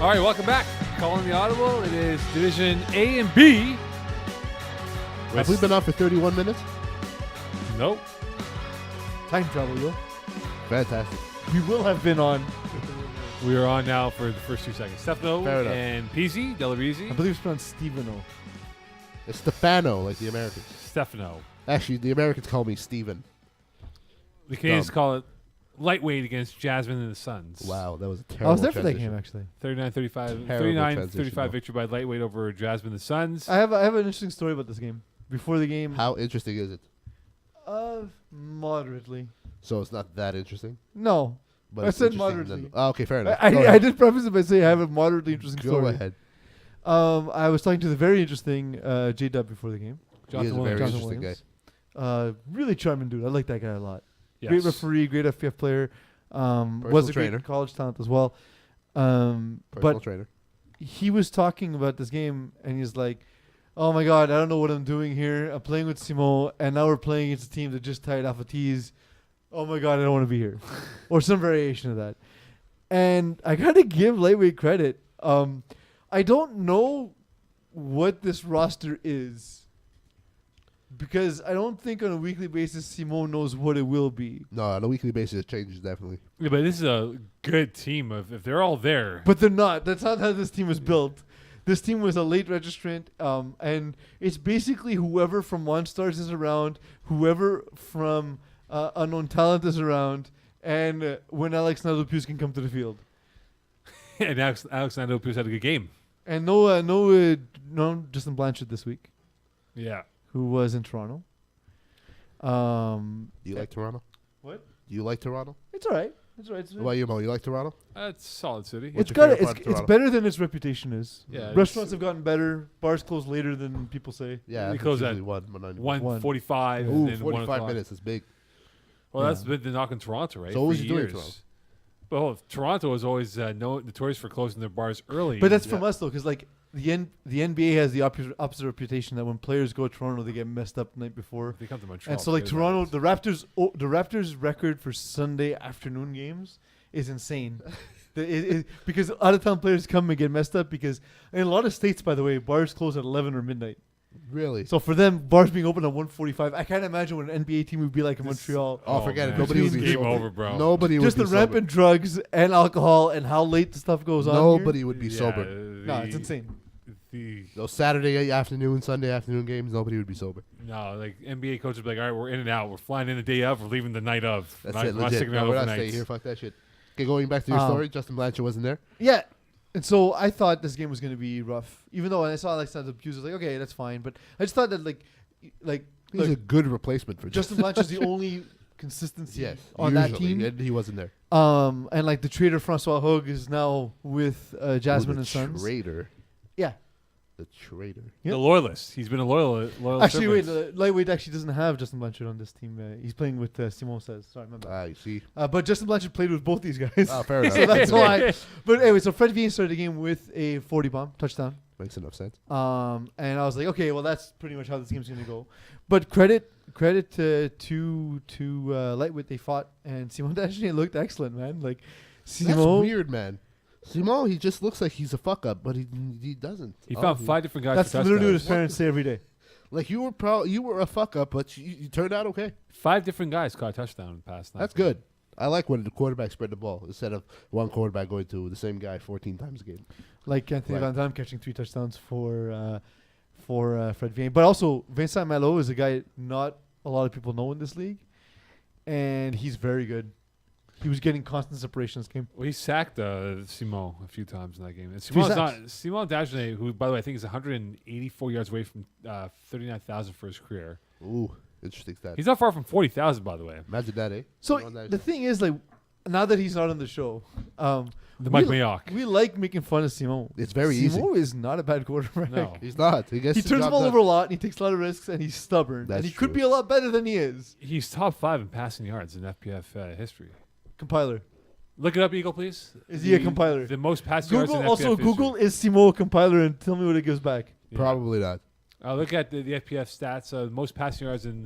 All right, welcome back. Calling the Audible. It is Division A and B. Have we been on for 31 minutes? Nope. Time travel, yo. Fantastic. We will have been on. We are on now for the first 2 seconds. Stefano Fair enough. and Peeze, Delarizzi. I believe it's pronounced Stefano. It's Stefano, like the Americans. Stefano. Actually, the Americans call me Steven. The Canadians call it lightweight against Jasmin and the Suns. Wow, that was a I terrible was there for that transition. game, actually. 39-35 Terrible 39-35 victory by lightweight over Jasmin and the Suns. I have an interesting story about this game. Before the game, How interesting is it? moderately. So it's not that interesting? No, But I it's said interesting moderately. Okay, fair enough. I Go ahead. did preface it by saying I have a moderately interesting Go story. ahead. I was talking to the very interesting J-Dub before the game. He is a very Jonathan interesting guy. Williams. Really charming dude. I like that guy a lot. Yes. Great referee, great FPF player. Was a trainer. great college talent as well. Personal But trainer. he was talking about this game, and he's like, "Oh my God, I don't know what I'm doing here. I'm playing with Simon, and now we're playing against a team that just tied off a tease. Oh my God, I don't want to be here," or some variation of that. And I gotta give lightweight credit. I don't know what this roster is, because I don't think on a weekly basis Simon knows what it will be. No, on a weekly basis, it changes definitely. Yeah, but this is a good team. If they're all there. But they're not. That's not how this team was built. This team was a late registrant, and it's basically whoever from One Stars is around, whoever from Unknown Talent is around, and when Alex Nadopoulos can come to the field. And Alex Nadopoulos had a good game. And no Justin Blanchard this week, Yeah. who was in Toronto. Do you like Toronto? What? Do you like Toronto? It's all right. It's all right. What about you, Mo? You like Toronto? It's a solid city. What's It's your got favorite part of it's Toronto? better than its reputation is. Yeah, Restaurants have gotten better. Bars close later than people say. Yeah, They that's close at usually 1:90. 1:45 and Ooh, then 45 1:00. minutes is big. Well, Yeah. that's been the knock in Toronto, right? So what was for you doing in years. Toronto? Well, Toronto is always notorious for closing their bars early. But that's Yeah. from us though, because like the NBA has the opposite reputation that when players go to Toronto, they get messed up the night before. they come to Montreal. And so like to Toronto, that. the Raptors' record for Sunday afternoon games is insane. Because out of town players come and get messed up because in a lot of states, by the way, bars close at 11 or midnight. Really? So for them, bars being open at 1:45, I can't imagine what an NBA team would be like in Montreal. Oh, forget man. it. Nobody would be Game sober. over, bro. Nobody Just would the be sober. rampant drugs and alcohol and how late the stuff goes on. Nobody would be Yeah, sober. No, it's insane. Those Saturday afternoon, Sunday afternoon games, nobody would be sober. No, like NBA coaches would be like, all right, we're in and out. We're flying in the day of. We're leaving the night of. That's not, it, not legit. sticking No, around we're not overnight. staying here. Fuck that shit. Okay, going back to your story, Justin Blanchard wasn't there. Yeah. And so I thought this game was going to be rough. Even though when I saw Alexander Hughes, I was like, okay, that's fine. But I just thought that, He's a good replacement for Justin Blanchard's the only consistency Yes, on that usually, team. and he wasn't there. And like the trader Francois Hogue is now with Jasmin Ooh, and Sons. Traitor. Yeah. The traitor. Yep. The loyalist. He's been a loyal Actually, wait, servant. lightweight actually doesn't have Justin Blanchard on this team. He's playing with Simon Says. Sorry, my bad. You see. But Justin Blanchard played with both these guys. Oh, fair enough. So that's why. But anyway, so Fred Vien started the game with a 40 bomb touchdown. Makes enough sense. And I was like, okay, well, that's pretty much how this game's going to go. But credit to lightweight, they fought, and Simon actually looked excellent, man. Like, That's Simon, weird, man. Simon, he just looks like he's a fuck up, but he doesn't. He found 5 different guys that's for literally what touchdowns. his parents say every day. Like you were a fuck up, but you turned out okay. 5 different guys caught a touchdown in the past night. That's good. I like when the quarterback spread the ball instead of one quarterback going to the same guy 14 times a game. Like Anthony Right. Van Damme catching 3 touchdowns for Fred Vien. But also, Vincent Malo is a guy not a lot of people know in this league, and he's very good. He was getting constant separation in this game. Well, he sacked Simon a few times in that game. And sacks. Simon Dagenet, who, by the way, I think is 184 yards away from 39,000 for his career. Ooh, interesting stat. He's not far from 40,000, by the way. Imagine that, eh? So Simon Dagenet. the thing is, like, now that he's not on the show, The Mike Mayock. we like making fun of Simon. It's very easy. Simon is not a bad quarterback. No. He's not. He gets He the turns the job ball done. over a lot, and he takes a lot of risks, and he's stubborn. That's and he could true. be a lot better than he is. He's top 5 in passing yards in FPF history. Compiler. Look it up, Eagle, please. Is he a compiler? The most passing yards in Google FPF also history. Google is Simon a compiler and tell me what it gives back. Yeah. Probably not. Look at the FPF stats. Most passing yards in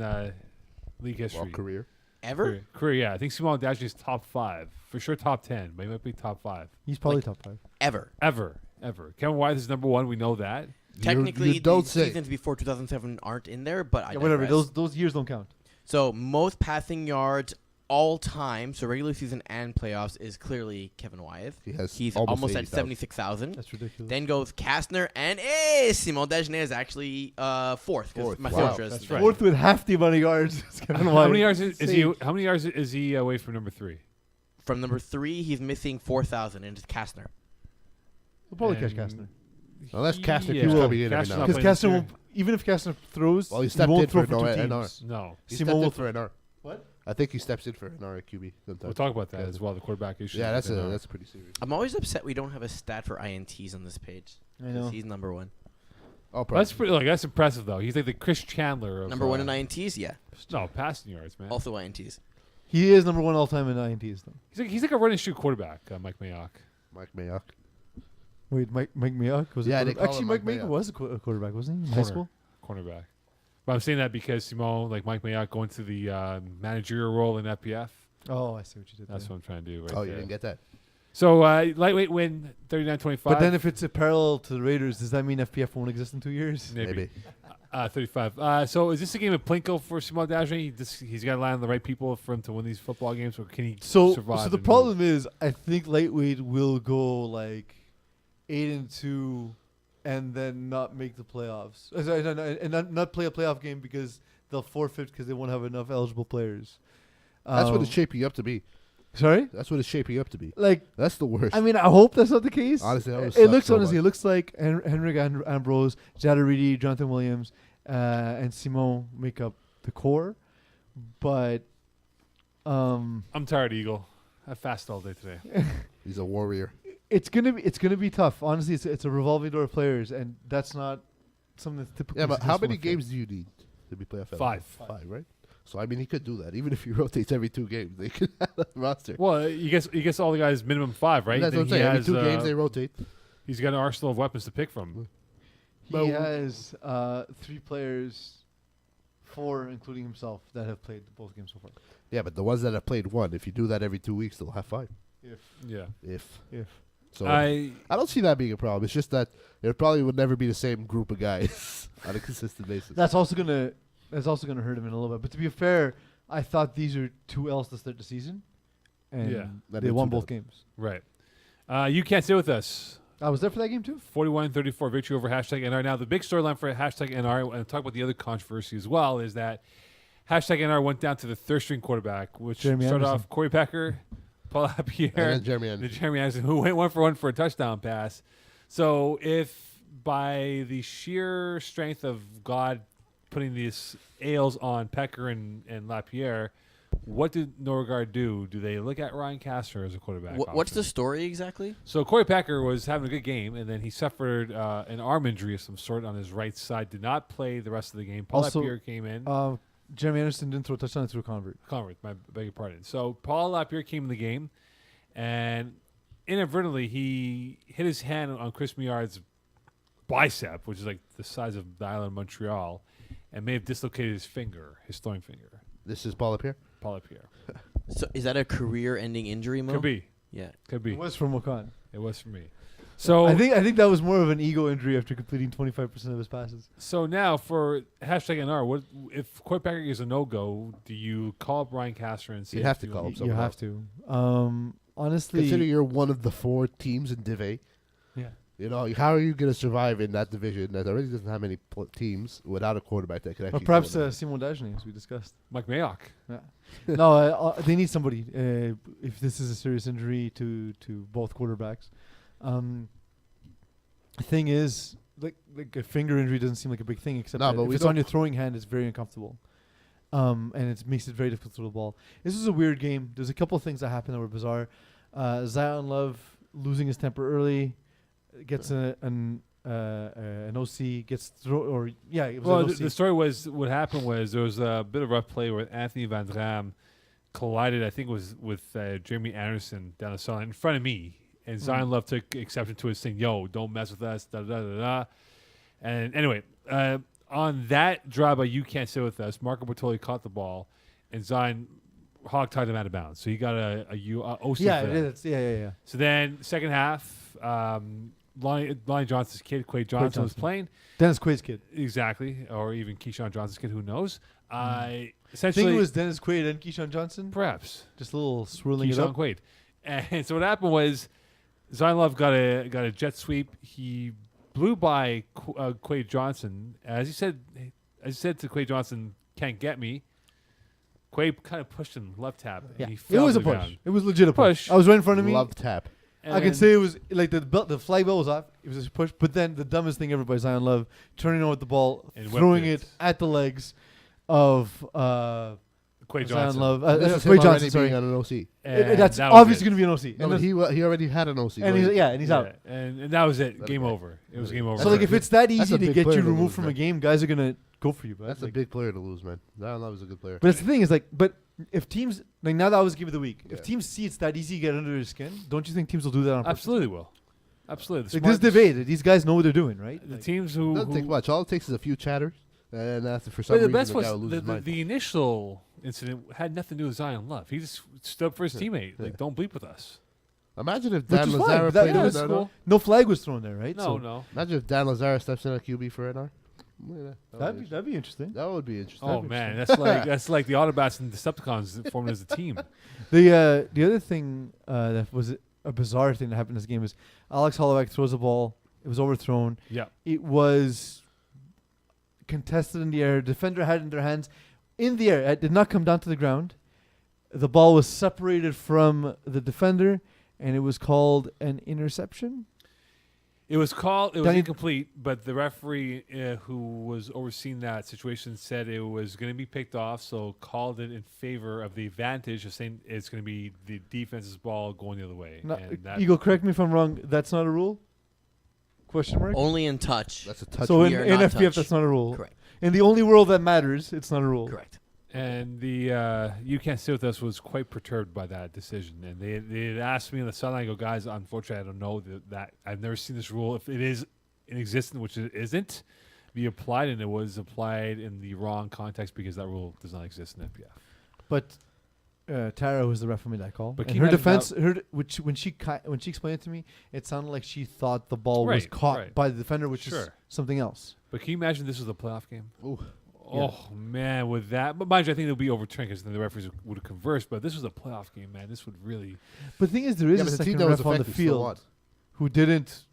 league history. Well, career. Ever? Career, yeah. I think Simon Dagenet is top 5 for sure top 10, but he might be top 5. He's probably Like- top 5. Ever. Ever. Kevin Wyeth is number 1. We know that. Technically, you don't the say. seasons before 2007 aren't in there, but I Yeah, whatever. digress. Those years don't count. So most passing yards all time, so regular season and playoffs, is clearly Kevin Wyeth. He has He's almost almost at 80,000. 76,000. That's ridiculous. Then goes Kastner and Simon Dagenet is actually fourth. 'Cause Fourth. Matthew Wow. Oshra That's is right. Fourth with half the amount of yards. It's Kevin How Wyeth. many yards is he? Insane. How many yards is he away from number 3? From number 3, he's missing 4,000, and it's Kastner. We'll probably catch And Kastner. Unless Castner Yeah. keeps He will. coming in every Kastner's now not and Because playing this Kastner year. won't, even if Kastner throws, Well, he he stepped won't in throw for for two NR. teams. No. He Simon stepped in will for NR. What? I think he steps in for NR at QB sometimes. We'll talk about that as well. The quarterback issue. Yeah, that's pretty serious. I'm always upset we don't have a stat for INTs on this page. I know. He's number 1. Oh, That's pretty. Like that's impressive though. He's like the Chris Chandler of Number 1 in INTs, yeah. No passing yards, man. Also INTs. He is number 1 all time in INTs, though. He's like a run and shoot quarterback, Mike Mayock. Mike Mayock. Wait, Mike Mayock was Yeah, a they quarterback? call Actually, him Mike Mike Mayock Mayock. was a quarterback, wasn't he? In high Corner. school? Cornerback. But I'm saying that because Simone, like Mike Mayock, going to the managerial role in FPF. Oh, I see what you did That's there. what I'm trying to do. Right Oh, you there. didn't get that. So lightweight win 39-25. But then if it's a parallel to the Raiders, does that mean FPF won't exist in 2 years? Maybe. 35. So is this a game of Plinko for Simone Dagenet? He's got to land on the right people for him to win these football games, or can he So survive? the and problem is, I think lightweight will go like 8-2, and then not make the playoffs, and not play a playoff game because they'll forfeit because they won't have enough eligible players. That's what it's shaping up to be. Sorry, That's what it's shaping up to be. like That's the worst. I mean, I hope that's not the case. Honestly, that would it suck looks so honestly, much. it looks like Henrik Ambrose, Jada Reedy, Jonathan Williams, and Simon make up the core, but I'm tired, Eagle. I fasted all day today. He's a warrior. it's gonna be tough. Honestly, it's a revolving door of players, and that's not something that's typical. Yeah, but how many games do you need to be playoff? eligible? 5. 5, right? So I mean, he could do that. Even if he rotates every 2 games, they could have a roster. Well, he gets all the guys minimum 5, right? That's Then what I'm he saying. Every has, 2 games they rotate. He's got an arsenal of weapons to pick from. He has 3 players, 4 including himself, that have played both games so far. Yeah, but the ones that have played 1, if you do that every 2 weeks, they'll have 5. Yeah. If so, I I don't see that being a problem. It's just that it probably would never be the same group of guys on a consistent basis. That's also gonna hurt him in a little bit. But to be fair, I thought these are 2 L's to start the season, and Yeah. That they is won 2 both Ws. games. right. You can't stay with us. I was there for that game too. 41-34 victory over #NR. Now, the big storyline for #NR, and talk about the other controversy as well, is that #NR went down to the third string quarterback, which Jeremy started Anderson. off Corey Packer, Paul Lapierre, And then Jeremy and Anderson. Jeremy Anderson, who went 1 for 1 for a touchdown pass. So if by the sheer strength of God putting these ails on Pecker and Lapierre, what did Norgard do? Do they look at Ryan Castner as a quarterback? What's the option? story exactly? So Corey Packer was having a good game, and then he suffered an arm injury of some sort on his right side. Did not play the rest of the game. Paul Also, Lapierre came in. Jeremy Anderson didn't throw a touchdown, through a convert. Convert, my beg your pardon. So Paul Lapierre came in the game, and inadvertently he hit his hand on Chris Miard's bicep, which is like the size of the island of Montreal, and may have dislocated his finger, his throwing finger. This is Paul Lapierre. Paul Lapierre. So is that a career-ending injury, Mo? Could be. Yeah. Could be. It was from Wakan. It was for me. So I think that was more of an ego injury after completing 25% of his passes. So now for #NR, what if Corey Packer is a no-go? Do you call up Ryan Castner and say You have to if call him. You someone have else. to. Honestly, Consider you're one of the 4 teams in Div A. yeah. You know, how are you going to survive in that division that already doesn't have many teams without a quarterback that can actually Or perhaps go in? Simon Dagenet, as we discussed. Mike Mayock? No, they need somebody if this is a serious injury to both quarterbacks. The thing is, like a finger injury doesn't seem like a big thing, except No, that but if we it's on don't- your throwing hand, it's very uncomfortable. And it makes it very difficult to throw the ball. This is a weird game. There's a couple of things that happened that were bizarre. Zion Love losing his temper early, gets an OC, gets it was Well, an OC. the story was what happened was there was a bit of rough play where Anthony Van Dram collided, I think it was with Jeremy Anderson down the sideline in front of me. And Zion Love took exception to it, saying, "Yo, don't mess with us." Da da da da. And anyway, on that drive by You Can't Sit With Us, Marco Bertoli caught the ball, and Zion hog-tied him out of bounds. So he got a OC Yeah, for that. yeah. So then second half, Lonnie Johnson's kid, Quade Johnson, was Johnson. playing. Dennis Quaid's kid. Exactly. Or even Keyshawn Johnson's kid, who knows. I Essentially, think it was Dennis Quaid and Keyshawn Johnson. perhaps Just a little swirling it Keyshawn up. Quaid. And so what happened was Zion Love got a jet sweep. He blew by Quade Johnson. As he said to Quade Johnson, "Can't get me." Quade kind of pushed him left tap. Yeah, And he it fell was to a the push. ground. It was legit a push. Push. I was right in front of me. Love tap. I can say it was like the flag bell was off. It was a push, but then the dumbest thing ever by Zion Love, turning on with the ball, And throwing whipped it at the legs of Quade Zion Johnson. Love. This is him Quade already Johnson, sorry. being on an OC. And That's that was obviously it. going to be an OC. No, And but the- he already had an OC. and he's, going. and he's out. And that was it. That's Game okay. over. It was game over. So like if it's that That's easy a to big get player you to removed lose, from man. a game, guys are going to go for you. But That's a big player to lose, man. Zion Love is a good player. But it's the thing is like, but if teams like now that was game of the week, Yeah. if teams see it's that easy to get under their skin, don't you think teams will do that on purpose? Absolutely will. Absolutely. Like this debate, these guys know what they're doing, right? The Like, teams It who doesn't take much. All it takes is a few chatters, and after for some But the reason best the guy was will lose his mind. the initial incident had nothing to do with Zion Love. He just stood up for his teammate. Yeah. Like, don't bleep with us. Imagine if Which Dan is fine, Lazara but that- played yeah, with that's NR. cool. no flag was thrown there, right? No, So no. Imagine if Dan Lazara steps in at QB for NR. Yeah, that'd be interesting. that would be interesting. Oh man, that's like the Autobots and Decepticons forming as a team. The other thing that was a bizarre thing that happened in this game is Alex Holloway throws a ball. It was overthrown. Yeah. It was contested in the air. Defender had it in their hands in the air. It did not come down to the ground. The ball was separated from the defender, and it was called an interception. It was Danny- incomplete, but the referee who was overseeing that situation said it was going to be picked off, so called it in favor of the advantage of saying it's going to be the defense's ball going the other way. No, And that, Eagle, correct me if I'm wrong. That's not a rule? Question mark? Only in touch. That's a touch. So in We are not FPF, touch. that's not a rule. Correct. In the only world that matters, it's not a rule. Correct. and the You Can't Sit With Us was quite perturbed by that decision. And they had asked me on the sideline, I go, guys, unfortunately, I don't know that I've never seen this rule. If it is in existence, which it isn't, be applied, and it was applied in the wrong context because that rule does not exist in FPF. But Tara was the referee made that call. But And can you her imagine defense, when she explained it to me, it sounded like she thought the ball was Right, caught right. by the defender, which is Sure. something else. But can you imagine this was a playoff game? Ooh. Oh, man, with that. But mind you, I think it'll be overturned because then the referees would have conversed. But this was a playoff game, man. This would really. But the thing is, there is Yeah, a but the team second that was ref on the affected still field won. who didn't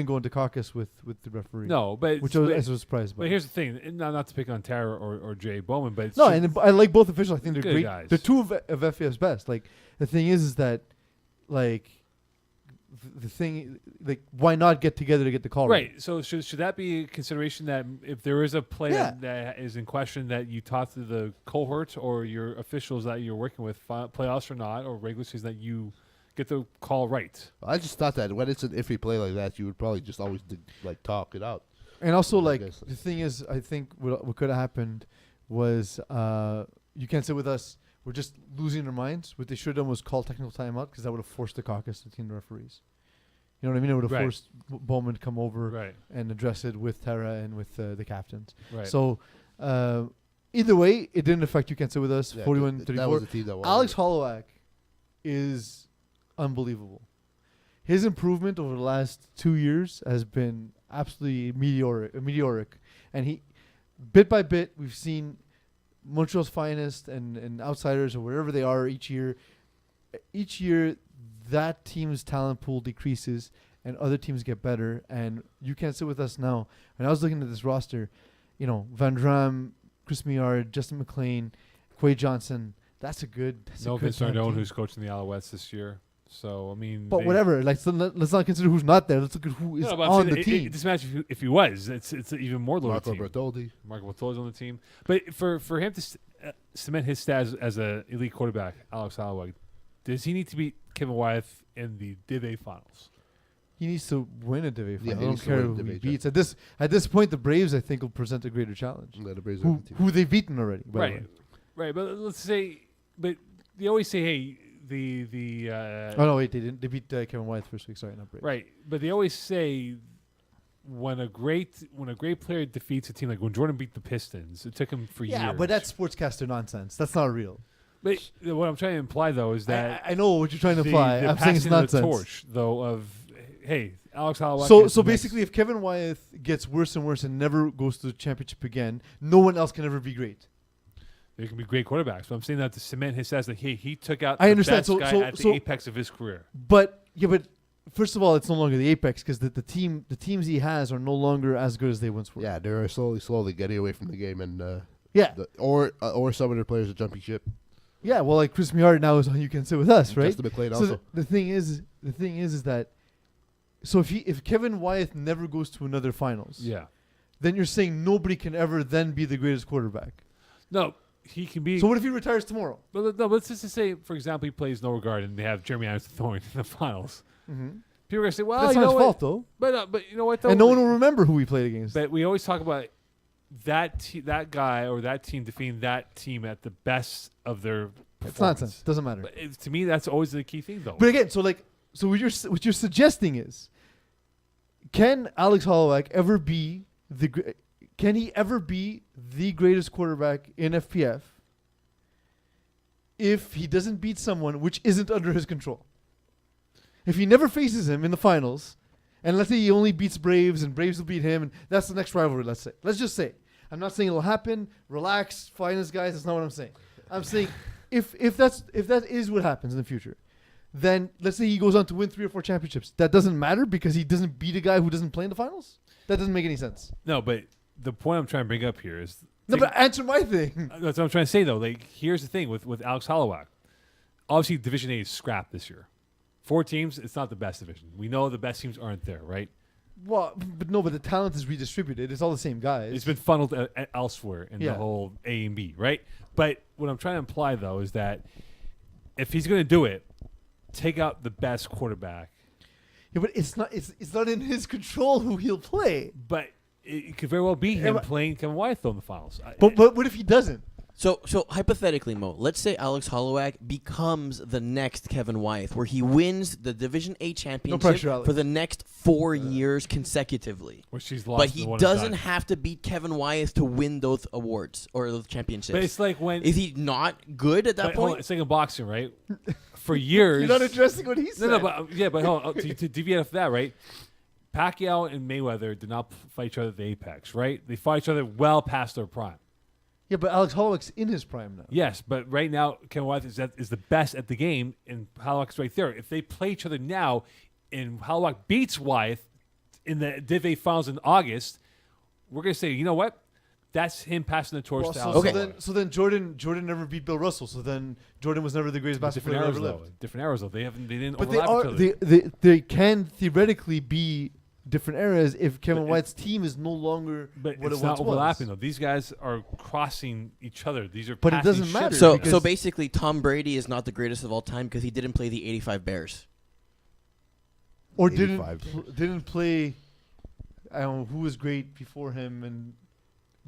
go into caucus with the referee. No, but. which I but, was surprised by. but here's the thing, and not to pick on Tara or Jay Bowman, but it's No, just- and I like both officials. I think they're Good great. guys. They're two of FPF's best. Like the thing is that, like, the thing, like, why not get together to get the call right. So should that be a consideration that if there is a play Yeah. that is in question, that you talk to the cohort or your officials that you're working with, playoffs or not, or regular season, that you get the call right? I just thought that when it's an iffy play like that, you would probably just always talk it out. And also, I like, guess. the thing is, I think what could have happened was You Can't Sit With Us. We're just losing our minds. What they should have done was call technical timeout because that would have forced the caucus to team the referees. You know what I mean? It would have Right. forced Bowman to come over Right. and address it with Tara and with the captains. Right. So either way, it didn't affect You Can't Sit With Us. Yeah, 41-34. that was the team that won. Alex Holloway is unbelievable. His improvement over the last 2 years has been absolutely meteoric. And he, bit by bit, we've seen Montreal's finest and outsiders or wherever they are each year. Each year, that team's talent pool decreases and other teams get better. And You Can't Sit With Us now. When I was looking at this roster, Van Dram, Chris Meillard, Justin McLean, Quay Johnson. That's a good. No Vince damn Nardone, team. who's coaching the Alouettes this year. So I mean, But whatever. Like, so let's not consider who's not there. Let's look at who is No, but I'm on saying the it team. doesn't matter if he was. It's an even more loaded Marco team. Bertoldi. Marco Bertoldi's on the team. But for him to cement his status as an elite quarterback, Alex Holloway, does he need to beat Kevin Wyeth in the Div A finals? He needs to win a Div A Yeah, final. he I don't needs to care win who Div he A, beats. At this point, the Braves, I think, will present a greater challenge. Yeah, the Braves are Who the team. who they've beaten already. By the Right, way. right. But let's say, but they always say, hey, the Oh no, wait, they didn't. They beat Kevin Wyeth first week. Sorry, not Braves. right. But they always say when a great player defeats a team, like when Jordan beat the Pistons, it took him for years. Yeah, but that's sportscaster nonsense. That's not real. But what I'm trying to imply though is that I know what you're trying to the imply. I'm saying it's passing of nonsense. the torch though of hey, Alex Holloway. So basically, if Kevin Wyeth gets worse and worse and never goes to the championship again, no one else can ever be great. there can be great quarterbacks. But I'm saying that to cement his stats that he took out I the understand. best So- guy so- at the so- apex of his career. But first of all, it's no longer the apex because the teams he has are no longer as good as they once were. Yeah, they're slowly getting away from the game, and Yeah. or some of their players are jumping ship. Yeah. Well, like Chris Miard now is on You Can Sit With Us, right? Justin McLean So also. the thing is that so if Kevin Wyeth never goes to another finals, Yeah. then you're saying nobody can ever then be the greatest quarterback. No, he can be. So what if he retires tomorrow? But no, let's just say, for example, he plays no regard and they have Jeremy Anderson Thorne in the finals. Mm-hmm. People are gonna say, "Well, That's you not know his what?" fault though, But you know what? Though? and no one will remember who he played against. But we always talk about that guy or that team defeating that team at the best of their It's performance. nonsense. Doesn't matter. But to me, that's always the key thing, though. But again, so what you're suggesting is, can Alex Holloway ever be can he ever be the greatest quarterback in FPF if he doesn't beat someone which isn't under his control? If he never faces him in the finals, and let's say he only beats Braves and Braves will beat him, and that's the next rivalry, let's say. Let's just say. I'm not saying it'll happen. Relax, finest guys, that's not what I'm saying. I'm saying if that is what happens in the future, then let's say he goes on to win 3 or 4 championships. That doesn't matter because he doesn't beat a guy who doesn't play in the finals? That doesn't make any sense. No, but the point I'm trying to bring up here is No, but answer my thing. that's what I'm trying to say, though. Like, here's the thing with Alex Holloway. Obviously, Division A is scrapped this year. 4 teams, it's not the best division. We know the best teams aren't there, right? Well, but the talent is redistributed. It's all the same guys. It's been funneled elsewhere in Yeah. the whole A and B, right? But what I'm trying to imply, though, is that if he's going to do it, take out the best quarterback. Yeah, but it's not in his control who he'll play. But it could very well be him but- playing Kevin Wyeth, though, in the finals. But what if he doesn't? So hypothetically, Mo, let's say Alex Holloway becomes the next Kevin Wyeth, where he wins the Division A championship pressure, Alex. for the next 4 years consecutively. Which he's lost But in he the one and doesn't done. have to beat Kevin Wyeth to win those awards or those championships. But it's like when... Is he not good at that but hold on, point? it's like in boxing, right? For years... You're not addressing what he said. No, but but hold on. To deviate off that, right? Pacquiao and Mayweather did not fight each other at the apex, right? They fought each other well past their prime. Yeah, but Alex Holloway's in his prime now. Yes, but right now, Kevin Wyeth is the best at the game, and Hallock's right there. If they play each other now, and Hallock beats Wyeth in the Div A finals in August, we're gonna say, you know what? That's him passing the torch Well, to so, Alex so Holloway. then so then Jordan never beat Bill Russell. So then Jordan was never the greatest basketball Different player eras, ever though. lived. Different eras, though. They didn't But they overlap are each other. they can theoretically be different eras if Kevin White's team is no longer But what it's it not once overlapping, was. though. These guys are crossing each other. These are But it passing doesn't shit. matter. So because- basically, Tom Brady is not the greatest of all time because he didn't play the '85 Bears. Or 85. didn't play. I don't know who was great before him,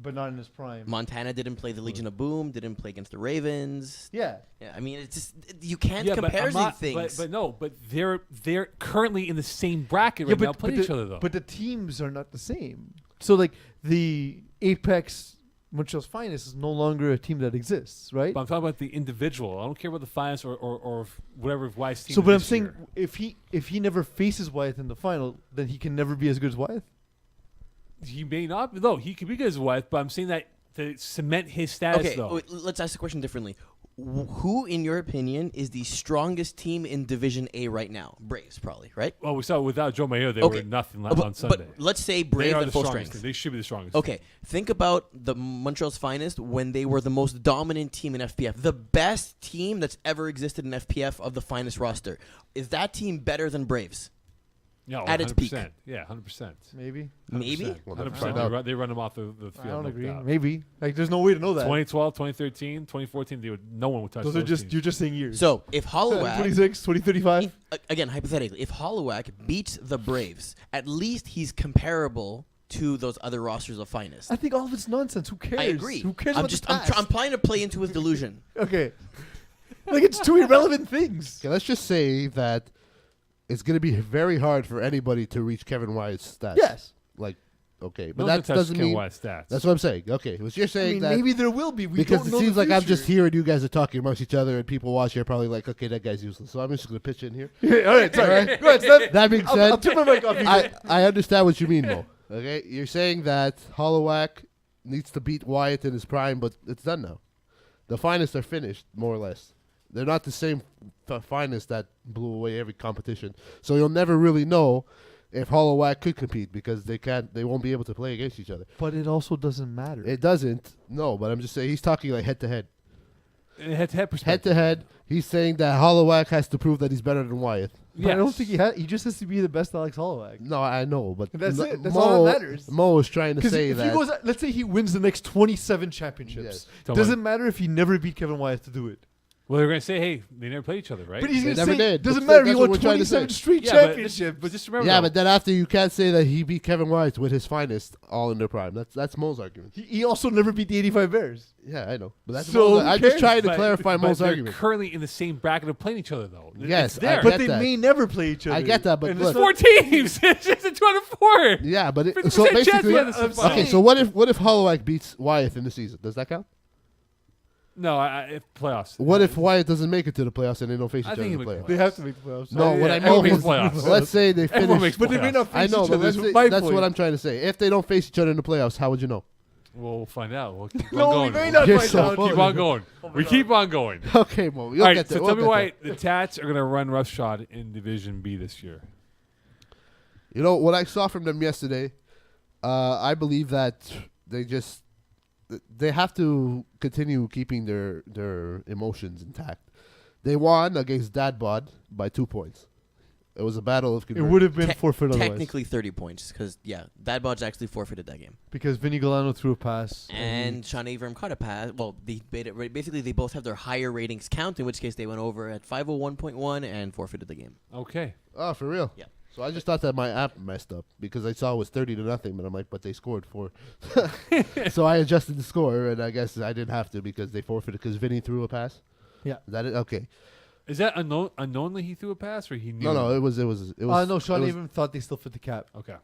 but not in his prime. Montana didn't play the Legion of Boom. Didn't play against the Ravens. Yeah, Yeah, I mean, it's just you can't Yeah, compare I'm these not- things. But they're currently in the same bracket right now, playing each other though. But the teams are not the same. So like the Apex Montreal's Finest is no longer a team that exists, right? But I'm talking about the individual. I don't care about the finance or whatever Wyeth's team. So, is but I'm this saying year. if he never faces Wyeth in the final, then he can never be as good as Wyeth. He may not. No, he could be good as Wyeth. But I'm saying that to cement his status, okay, though. let's ask the question differently. Who, in your opinion, is the strongest team in Division A right now? Braves, probably, right? Well, we saw without Joe Mayo, they Okay. were nothing But- on Sunday. But let's say They Braves are at the full strongest. strength. They should be the strongest. Okay, think about the Montreal's Finest when they were the most dominant team in FPF, the best team that's ever existed in FPF of the finest roster. Is that team better than Braves? No, at its 100%. peak. Yeah, 100%. Maybe. Maybe. 100%. We'll find out. They run them off the field. I don't no agree. doubt. Maybe. Like, there's no way to know that. 2012, 2013, 2014, no one would touch Those those are just teams. you're just saying years. So if Holloway, 26, 2035. again hypothetically, if Holloway beats the Braves, at least he's comparable to those other rosters of finest. I think all of it's nonsense. Who cares? I agree. Who cares I'm about just the past? I'm trying to play into his delusion. Okay. Like it's two irrelevant things. Okay, let's just say that it's going to be very hard for anybody to reach Kevin Wyeth's stats. Yes. Like, Okay, but No that one touched doesn't Ken mean. Wyatt's stats. That's what I'm saying. Okay, but you're I saying mean, that maybe there will be. We because don't it know seems the like I'm just future. hearing you guys are talking amongst each other, and people watching are probably like, okay, that guy's useless. So I'm just gonna pitch in here. All right, sorry. Go ahead, Steph. That being I'll said, turn my mic off. I understand what you mean, Mo. Okay, you're saying that Holloway needs to beat Wyatt in his prime, but it's done now. The finest are finished, more or less. They're not the same finest that blew away every competition. So you'll never really know if Holloway could compete because they won't be able to play against each other. But it also doesn't matter. It doesn't, no, but I'm just saying he's talking like head to head. Head-to-head Head perspective. to head, he's saying that Holloway has to prove that he's better than Wyatt. But I don't think he just has to be the best Alex Holloway. No, I know, but That's it. That's Mo, all that matters. Mo is trying to Because say if that. he goes, let's say he wins the next 27 championships. Yes. Doesn't matter if he never beat Kevin Wyatt to do it. Well, they're going to say, hey, they never played each other, right? But he's They going to never say, did. doesn't That's matter. He what won we're trying to 27 say. straight yeah, championships. but just remember, Yeah, though, but then after you can't say that he beat Kevin Wyatt with his finest all in their prime. That's Mo's argument. He also never beat the 85 Bears. Yeah, I know. But that's So Mo's, who I'm just cares? trying to but- clarify but Mo's they're argument. currently in the same bracket of playing each other, though. Yes, it's there. I But get they that. may never play each other. I get that, but And look. this Four teams. It's just a 2 out of 4. Yeah, but 50% so chance basically, we have this I'm fun. okay. So what if Holloway beats Wyatt in the season? Does that count? No, if playoffs. What if Wyatt doesn't make it to the playoffs and they don't face each I other think in he the would playoffs? They have to make the playoffs. No, what I everyone mean makes is, playoffs. let's say they Everyone finish. makes But they may not I face know, each but other. let's That's say, my that's point. what I'm trying to say. If they don't face each other in the playoffs, how would you know? We'll find out. We'll keep No, on we going. may not You're find so out. funny. Keep on going. Oh my We God. keep on going. Okay, Mo. You'll All right, get there. so We'll tell me get why there. the Tats are going to run roughshod in Division B this year. You know what I saw from them yesterday. I believe that they have to continue keeping their emotions intact. They won against Dadbod by 2 points. It was a battle of It conversion. would have been Te- forfeit otherwise. Technically 30 points because, that Bodge actually forfeited that game. Because Vinny Galano threw a pass. And Sean Avram caught a pass. Well, basically they both have their higher ratings count, in which case they went over at 501.1 and forfeited the game. Okay. Oh, for real? Yeah. So I just thought that my app messed up because I saw it was 30-0, but I'm like, but they scored 4. So I adjusted the score, and I guess I didn't have to because they forfeited because Vinny threw a pass. Yeah. Is that it? Okay. Is that unknowingly he threw a pass or he knew? No, it was. No, Sean it was, even thought they still fit the cap. Okay.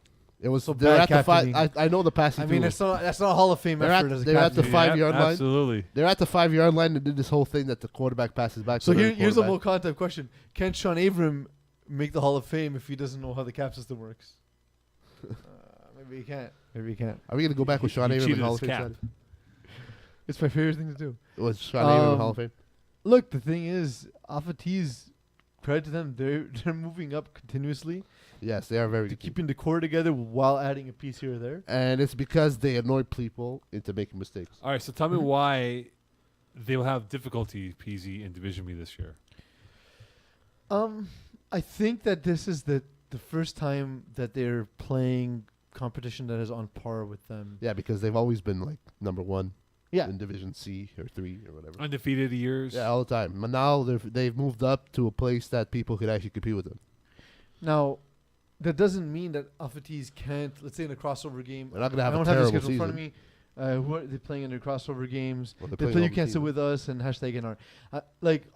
It was. So They're bad at the five. captaining. I know the pass. I mean, that's not a Hall of Fame They're effort at- as a they're at the captain. 5-yard line. Absolutely. They're at the 5-yard line and did this whole thing that the quarterback passes back. So to the here's a more quarterback. content question: can Sean Avram make the Hall of Fame if he doesn't know how the cap system works? Maybe he can't. Maybe he can't. Are we gonna go back with Sean He Avram in cheated Hall of his Fame? cap. Saturday? It's my favorite thing to do. Was Sean Avram in Hall of Fame? Look, the thing is, Alpha T's, credit to them, they're moving up continuously Yes, they are very to good. keeping the core together while adding a piece here or there. And it's because they annoy people into making mistakes. All right, so tell me why they will have difficulty, PZ, in Division B this year. I think that this is the first time that they're playing competition that is on par with them. Yeah, because they've always been like number 1 Yeah. in Division C or 3 or whatever. Undefeated years. Yeah, all the time. But now they've moved up to a place that people could actually compete with them. Now, that doesn't mean that Alpha T's can't, let's say in a crossover game. They're not gonna I have a don't have the terrible schedule in front of season. me. Who are they playing in their crossover games? Well, They playing play all You the Can't Sit teams. With Us and hashtag NR.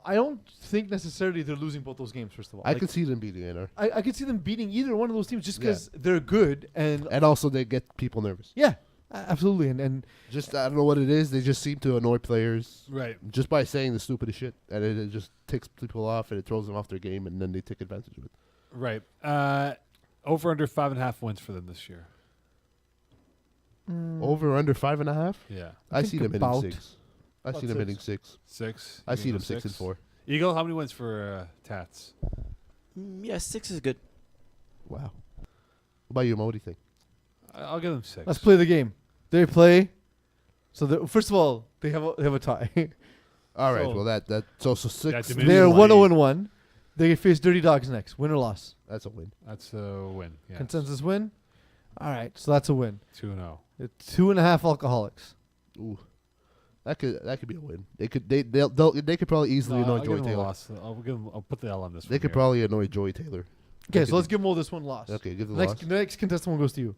I don't think necessarily they're losing both those games, first of all. I Like, could see them beating NR. I could see them beating either one of those teams just Yeah. because they're good and And also they get people nervous. yeah, absolutely. And Just I don't know what it is. They just seem to annoy players Right. just by saying the stupidest shit, and it just ticks people off and it throws them off their game, and then they take advantage of it. Right. Over under 5.5 wins for them this year. Over under 5.5. Yeah. I think see them about- hitting 6. I about see them 6. hitting 6. 6. I You see can them go 6 and 4. Eagle, how many wins for Tats? Yeah, 6 is good. Wow. What about you, Mo? What do you think? I'll give them 6. let's play the game. They play. So first of all, they have a tie. All right. So- Well, that so 6. diminishes They're Division 1-0-1. They face Dirty Dogs next. Win or loss. That's a win. That's a win. Yeah. Consensus win. All right, so that's a win. 2-0. 2.5 alcoholics. Ooh. That could be a win. They could probably easily annoy I'll give Joy them a Taylor. loss. I'll put the L on this one. They could here. probably annoy Joy Taylor. Okay, They so could let's do- give them all this one loss. Okay, give the Next, loss. next contestant one goes to you.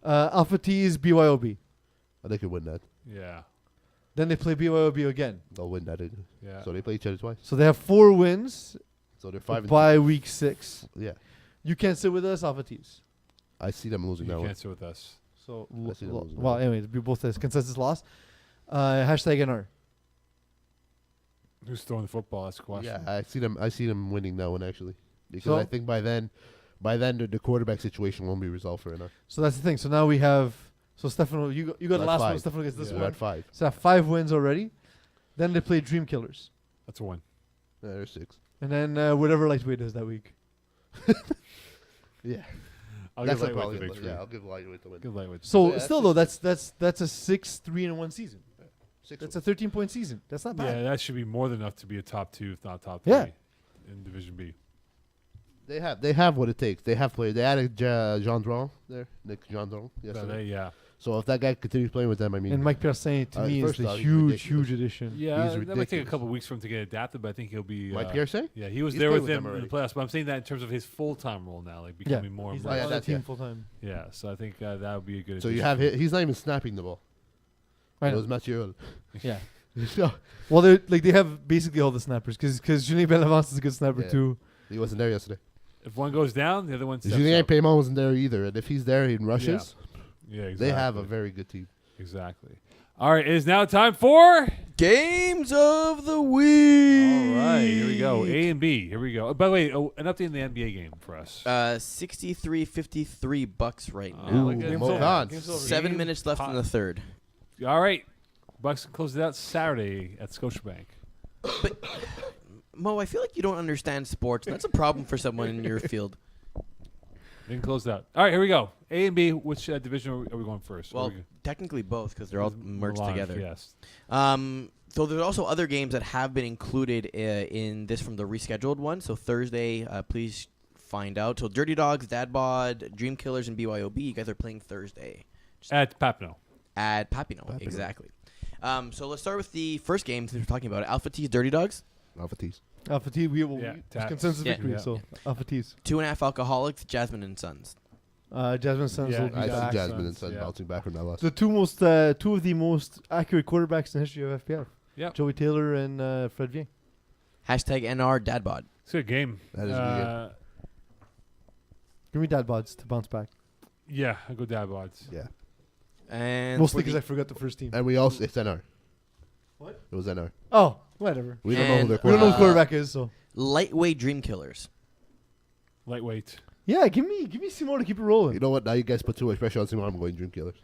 Alpha T's BYOB. They could win that. Yeah. Then they play BYOB again. They'll win that. Yeah. So they play each other twice. So they have 4 wins So they're 5 and by week 6. 2. Yeah. You Can't Sit With Us, Alpha T's. I see them losing You that one. can't sit with us. So, I see them losing. well, anyways, we both says consensus loss. Hashtag NR. Who's throwing the football? That's the question. Yeah, I see them winning that one actually, because So- I think by then the quarterback situation won't be resolved for enough. So that's the thing. So now we have. So Stefano, you got the That's last one. 5. Stefano gets this Yeah. We're one. at 5. So 5 wins already. Then they play Dream Killers, That's a win. There's 6. and then whatever lightweight is that week. Yeah, I'll that's give like lightweight probably the victory. yeah. I'll give lightweight the win. Give lightweight. So Yeah, still that's though, that's a 6-3-1 season. 6 That's a 13-point season. That's not bad. Yeah, that should be more than enough to be a top 2, if not top 3 Yeah. in Division B. They have what it takes. They have played. They added Gendron there, Nick Gendron. So Yesterday. yeah. So if that guy continues playing with them, I mean, And Mike Pierce to me is first a off, he's huge, ridiculous. huge addition. Yeah, He's that might take a ridiculous. couple weeks for him to get adapted, but I think he'll be. Mike Pierce. Yeah, he was He's there played with with them them in the already. playoffs, but I'm saying that in terms of his full-time role now, like Yeah, becoming more and he's more. like yeah, on the that's- team yeah. full time. Yeah, so I think that would be a good. So you addition. have he's not even snapping the ball. I It know. was Mathieu. Yeah. So, Well, they have basically all the snappers because Julien Bellavance is a good snapper Yeah. too. he wasn't there yesterday. If one goes down, the other one steps Julien up. Payman wasn't there either, and if he's there in rushes, Yeah, exactly. they have a very good team. Exactly. All right, it is now time for. Games of the week. All right, here we go. A and B. Here we go. By the way, an update in the NBA game for us. 63-53 Bucks right Oh, now. look at Game's Mo over. Khan. Game's over. 7 Game minutes left in hot. the third. All right, Bucks closed it out Saturday at Scotiabank. Mo, I feel like you don't understand sports. That's a problem for someone in your field. Didn't close it out. All right, here we go. A and B. Which division are we going first? Well, Where we technically both because they're all go? merged Live, together. Yes. So there's also other games that have been included in this from the rescheduled one. So Thursday, please find out. So Dirty Dogs, Dad Bod, Dream Killers, and BYOB, you guys are playing Thursday At Papineau. at Papineau. Exactly. So let's start with the first game since we're talking about it. Alpha T's Dirty Dogs, Alpha T's. Alpha T, Yeah, it's Tats. consensus Yeah. victory. Yeah. So Alpha T's. 2.5 Alcoholics, Jasmin and Sons. Jasmine Sons Yeah, will be I back. see Jasmine and Sons, Son yeah. bouncing back from that loss. The two of the most accurate quarterbacks in the history of FPF. Yep. Joey Taylor and Fred Vien. Hashtag NR Dad Bod. It's a good game. That is a good game. Give me Dad Bods to bounce back. Yeah, I go Dad Bods. Yeah, And Mostly for because the- I forgot the first team. and we also it's NR. What? It was NR. Oh, whatever. We don't know who And their We don't know who Uh, quarterback is, so Lightweight Dream Killers. Lightweight. yeah, give me Simo to keep it rolling. You know what? Now you guys put too much pressure on Simon. I'm going Dream Killers.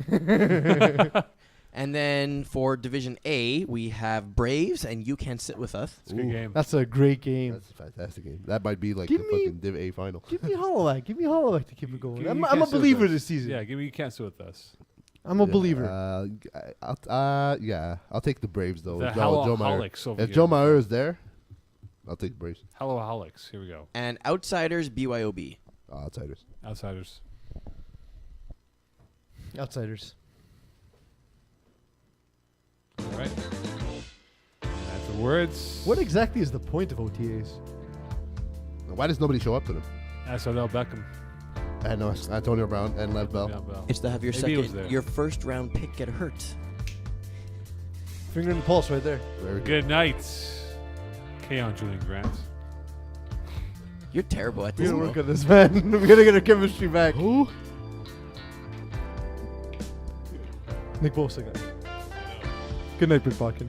And then for Division A, we have Braves and You Can't Sit With Us. It's a good Ooh. game. That's a great game. That's a fantastic game. That might be like Give the me- fucking Div A final. Give me Holloway. Give me Holloway to keep it going. Give I'm me a Kansas believer with us. this season. Yeah, give me. You can't sit with us. I'm a believer. I'll take the Braves though. The If Joe Mauer- Hallaholics over If here. Joe Mauer is there, I'll take the Braves. Hallaholics. Here we go. And Outsiders BYOB. Outsiders. Outsiders. Outsiders. All right. That's the words. What exactly is the point of OTAs? Why does nobody show up to them? That's Odell Beckham. I know it's Antonio Brown and Lev Bell. Le'Veon Bell. It's to have your Maybe he was there. your first round pick get hurt. Finger in the pulse right there. Very good. Good night. K on Julian Grant. You're terrible at We this. gotta Mo. work on this, man. We gotta get our chemistry back. Who? Nick Bosa guy. Good night, Britt Bakken.